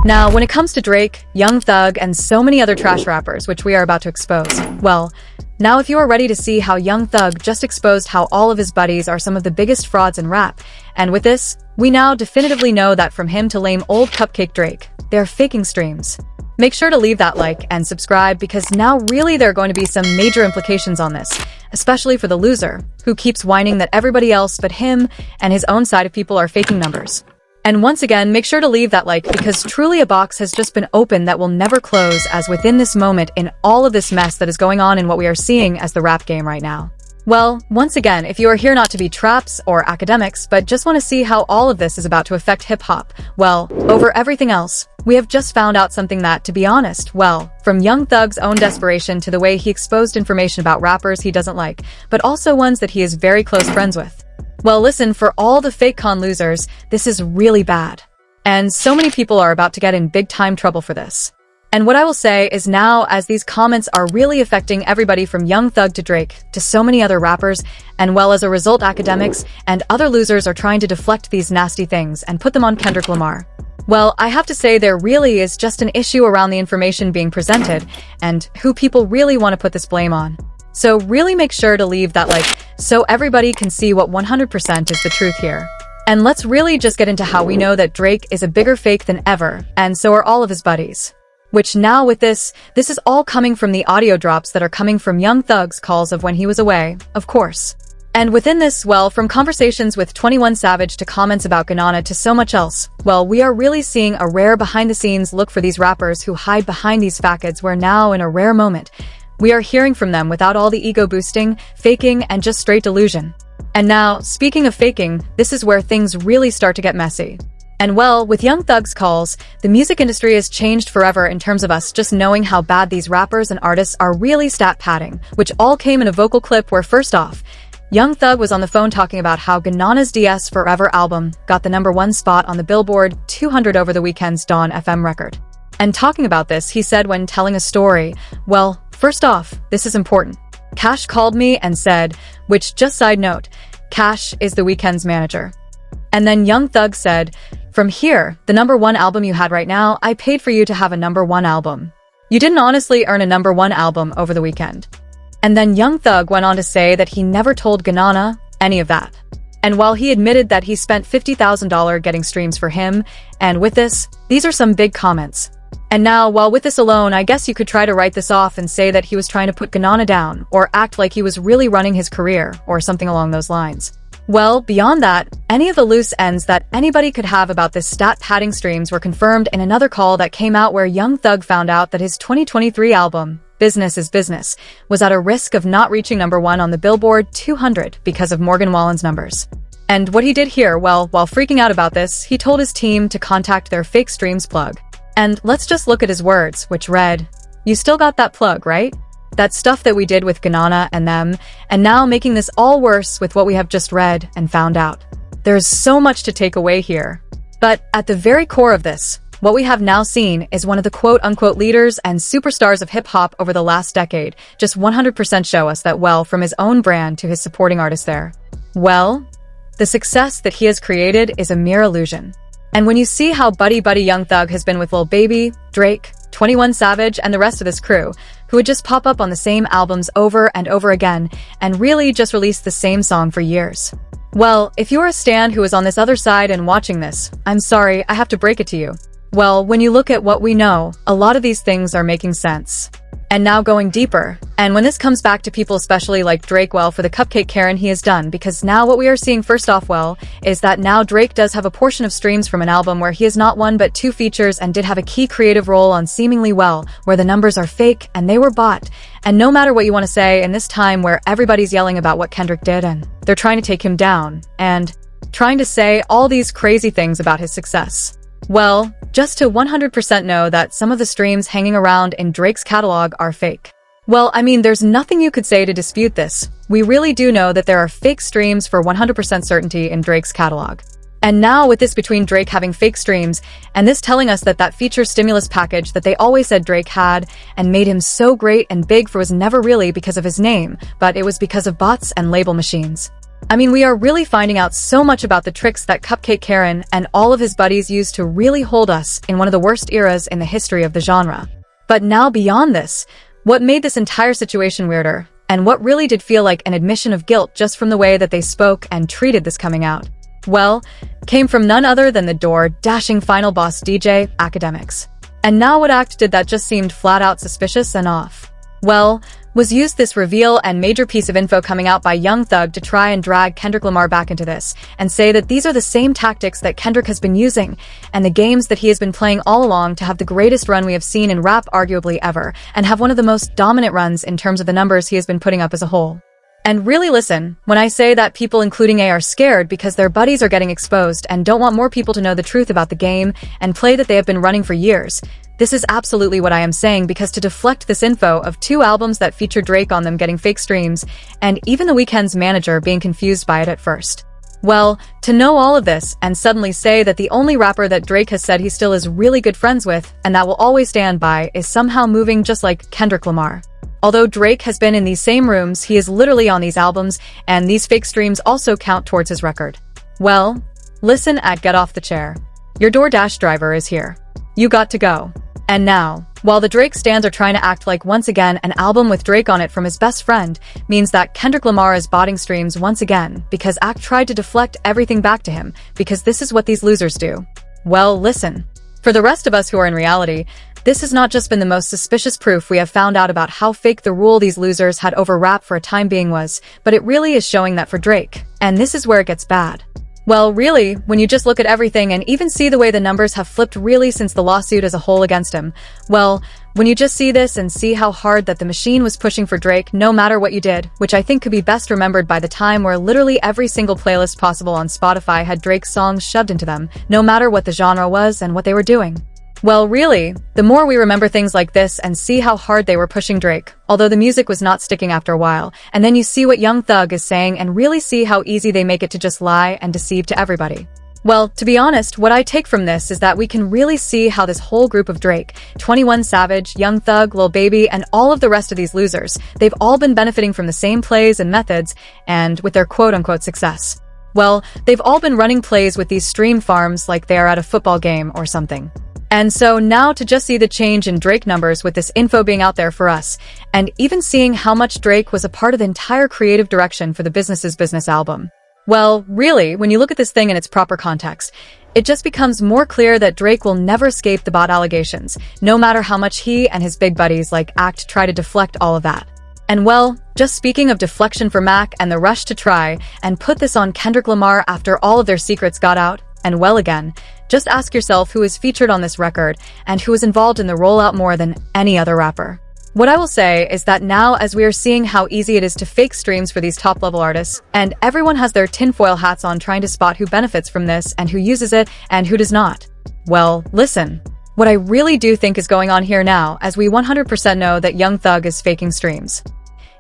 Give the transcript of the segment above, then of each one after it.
Now, when it comes to Drake, Young Thug, and so many other trash rappers, which we are about to expose, well, now if you are ready to see how Young Thug just exposed how all of his buddies are some of the biggest frauds in rap, and with this, we now definitively know that from him to lame old cupcake Drake, they're faking streams. Make sure to leave that like and subscribe because now really there are going to be some major implications on this, especially for the loser, who keeps whining that everybody else but him and his own side of people are faking numbers. And once again, make sure to leave that like because truly a box has just been opened that will never close as within this moment in all of this mess that is going on in what we are seeing as the rap game right now. Well, once again, if you are here not to be traps or academics, but just want to see how all of this is about to affect hip-hop, well, over everything else, we have just found out something that, to be honest, well, from Young Thug's own desperation to the way he exposed information about rappers he doesn't like, but also ones that he is very close friends with. Well, listen, for all the fake con losers, this is really bad. And so many people are about to get in big time trouble for this. And what I will say is now, as these comments are really affecting everybody from Young Thug to Drake to so many other rappers, and well, as a result, academics and other losers are trying to deflect these nasty things and put them on Kendrick Lamar. Well, I have to say there really is just an issue around the information being presented and who people really want to put this blame on. So really make sure to leave that like so everybody can see what 100% is the truth here. And let's really just get into how we know that Drake is a bigger fake than ever, and so are all of his buddies. Which now with this is all coming from the audio drops that are coming from Young Thug's calls of when he was away, of course. And within this, well, from conversations with 21 Savage to comments about Gunna to so much else, well, we are really seeing a rare behind-the-scenes look for these rappers who hide behind these facades where now, in a rare moment, we are hearing from them without all the ego-boosting, faking, and just straight delusion. And now, speaking of faking, this is where things really start to get messy. And well, with Young Thug's calls, the music industry has changed forever in terms of us just knowing how bad these rappers and artists are really stat padding, which all came in a vocal clip where first off, Young Thug was on the phone talking about how Gunna's DS Forever album got the #1 spot on the Billboard 200 over the weekend's Dawn FM record. And talking about this, he said when telling a story, well, first off, this is important. Cash called me and said, which just side note, Cash is the Weeknd's manager. And then Young Thug said, from here, the #1 album you had right now, I paid for you to have a #1 album. You didn't honestly earn a #1 album over the weekend. And then Young Thug went on to say that he never told Gunna any of that. And while he admitted that he spent $50,000 getting streams for him, and with this, these are some big comments. And now, while with this alone, I guess you could try to write this off and say that he was trying to put Gunna down, or act like he was really running his career, or something along those lines. Well, beyond that, any of the loose ends that anybody could have about this stat padding streams were confirmed in another call that came out where Young Thug found out that his 2023 album, Business is Business, was at a risk of not reaching #1 on the Billboard 200 because of Morgan Wallen's numbers. And what he did here, well, while freaking out about this, he told his team to contact their fake streams plug. And let's just look at his words, which read, "You still got that plug, right? That stuff that we did with Gunna and them, and now making this all worse with what we have just read and found out." There's so much to take away here. But at the very core of this, what we have now seen is one of the quote-unquote leaders and superstars of hip-hop over the last decade just 100% show us that, well, from his own brand to his supporting artists there. Well, the success that he has created is a mere illusion. And when you see how buddy Young Thug has been with Lil Baby, Drake, 21 Savage, and the rest of this crew, who would just pop up on the same albums over and over again, and really just release the same song for years. Well, if you're a stan who is on this other side and watching this, I'm sorry, I have to break it to you. Well, when you look at what we know, a lot of these things are making sense. And now going deeper, and when this comes back to people especially like Drake, well, for the cupcake Karen he has done, because now what we are seeing first off, well, is that now Drake does have a portion of streams from an album where he has not one but 2 features and did have a key creative role on Seemingly Well, where the numbers are fake and they were bought. And no matter what you want to say in this time where everybody's yelling about what Kendrick did and they're trying to take him down and trying to say all these crazy things about his success. Well, just to 100% know that some of the streams hanging around in Drake's catalog are fake. Well, I mean, there's nothing you could say to dispute this. We really do know that there are fake streams for 100% certainty in Drake's catalog. And now with this between Drake having fake streams and this telling us that that feature stimulus package that they always said Drake had and made him so great and big for was never really because of his name, but it was because of bots and label machines. I mean, we are really finding out so much about the tricks that Cupcake Karen and all of his buddies used to really hold us in one of the worst eras in the history of the genre. But now beyond this, what made this entire situation weirder, and what really did feel like an admission of guilt just from the way that they spoke and treated this coming out, well, came from none other than the door-dashing final boss DJ, Academics. And now what act did that just seemed flat-out suspicious and off? Well, was used this reveal and major piece of info coming out by Young Thug to try and drag Kendrick Lamar back into this, and say that these are the same tactics that Kendrick has been using, and the games that he has been playing all along to have the greatest run we have seen in rap arguably ever, and have one of the most dominant runs in terms of the numbers he has been putting up as a whole. And really listen, when I say that people including A are scared because their buddies are getting exposed and don't want more people to know the truth about the game and play that they have been running for years, this is absolutely what I am saying, because to deflect this info of 2 albums that feature Drake on them getting fake streams, and even The Weeknd's manager being confused by it at first. Well, to know all of this and suddenly say that the only rapper that Drake has said he still is really good friends with and that will always stand by is somehow moving just like Kendrick Lamar. Although Drake has been in these same rooms, he is literally on these albums, and these fake streams also count towards his record. Well, listen at Get Off the Chair. Your DoorDash driver is here. You got to go. And now, while the Drake stans are trying to act like once again an album with Drake on it from his best friend means that Kendrick Lamar is botting streams once again because Act tried to deflect everything back to him because this is what these losers do. Well, listen. For the rest of us who are in reality, this has not just been the most suspicious proof we have found out about how fake the rule these losers had over rap for a time being was, but it really is showing that for Drake. And this is where it gets bad. Well, really, when you just look at everything and even see the way the numbers have flipped really since the lawsuit as a whole against him, well, when you just see this and see how hard that the machine was pushing for Drake no matter what you did, which I think could be best remembered by the time where literally every single playlist possible on Spotify had Drake's songs shoved into them, no matter what the genre was and what they were doing. Well, really, the more we remember things like this and see how hard they were pushing Drake, although the music was not sticking after a while, and then you see what Young Thug is saying and really see how easy they make it to just lie and deceive to everybody. Well, to be honest, what I take from this is that we can really see how this whole group of Drake, 21 Savage, Young Thug, Lil Baby, and all of the rest of these losers, they've all been benefiting from the same plays and methods, and with their quote-unquote success. Well, they've all been running plays with these stream farms like they are at a football game or something. And so now to just see the change in Drake numbers with this info being out there for us, and even seeing how much Drake was a part of the entire creative direction for the Business's Business album. Well, really, when you look at this thing in its proper context, it just becomes more clear that Drake will never escape the bot allegations, no matter how much he and his big buddies like Act try to deflect all of that. And well, just speaking of deflection for Mac and the rush to try and put this on Kendrick Lamar after all of their secrets got out, and well again, just ask yourself who is featured on this record and who is involved in the rollout more than any other rapper. What I will say is that now as we are seeing how easy it is to fake streams for these top-level artists, and everyone has their tinfoil hats on trying to spot who benefits from this and who uses it and who does not. Well, listen. What I really do think is going on here now, as we 100% know that Young Thug is faking streams.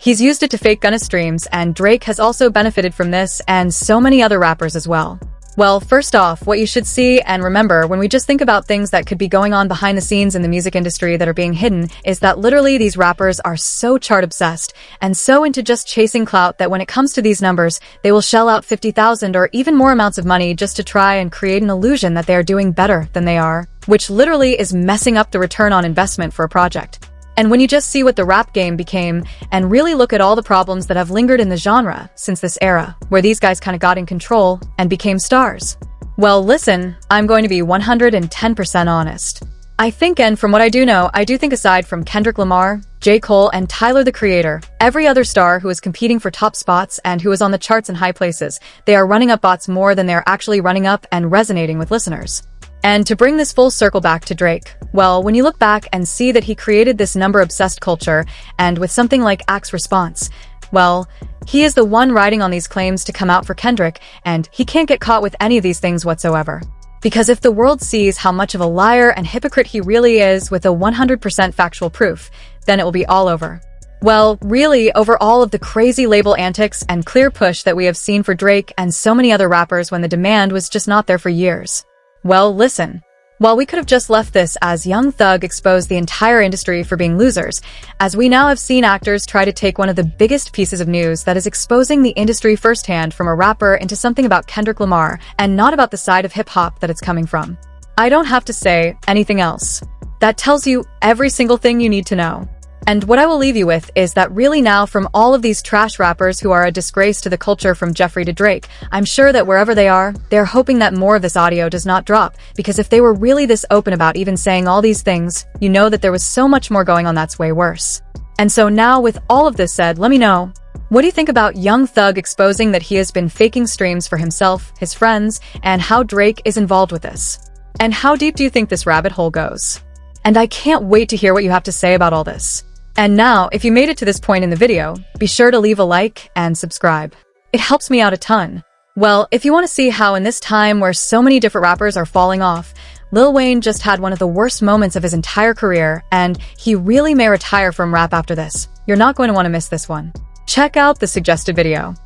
He's used it to fake Gunna streams, and Drake has also benefited from this, and so many other rappers as well. Well, first off, what you should see and remember when we just think about things that could be going on behind the scenes in the music industry that are being hidden is that literally these rappers are so chart-obsessed and so into just chasing clout that when it comes to these numbers, they will shell out 50,000 or even more amounts of money just to try and create an illusion that they are doing better than they are, which literally is messing up the return on investment for a project. And when you just see what the rap game became and really look at all the problems that have lingered in the genre since this era, where these guys kind of got in control and became stars. Well, listen, I'm going to be 110% honest. I think, and from what I do know, I do think aside from Kendrick Lamar, J. Cole, and Tyler the Creator, every other star who is competing for top spots and who is on the charts in high places, they are running up bots more than they're actually running up and resonating with listeners. And to bring this full circle back to Drake, well, when you look back and see that he created this number-obsessed culture, and with something like Act's response, well, he is the one riding on these claims to come out for Kendrick, and he can't get caught with any of these things whatsoever. Because if the world sees how much of a liar and hypocrite he really is with a 100% factual proof, then it will be all over. Well, really, over all of the crazy label antics and clear push that we have seen for Drake and so many other rappers when the demand was just not there for years. Well, listen. While we could have just left this as Young Thug exposed the entire industry for being losers, as we now have seen actors try to take one of the biggest pieces of news that is exposing the industry firsthand from a rapper into something about Kendrick Lamar and not about the side of hip-hop that it's coming from. I don't have to say anything else. That tells you every single thing you need to know. And what I will leave you with is that really now, from all of these trash rappers who are a disgrace to the culture, from Jeffrey to Drake, I'm sure that wherever they are, they're hoping that more of this audio does not drop, because if they were really this open about even saying all these things, you know that there was so much more going on that's way worse. And so now, with all of this said, let me know, what do you think about Young Thug exposing that he has been faking streams for himself, his friends, and how Drake is involved with this? And how deep do you think this rabbit hole goes? And I can't wait to hear what you have to say about all this. And now, if you made it to this point in the video, be sure to leave a like and subscribe. It helps me out a ton. Well, if you want to see how in this time where so many different rappers are falling off, Lil Wayne just had one of the worst moments of his entire career, and he really may retire from rap after this. You're not going to want to miss this one. Check out the suggested video.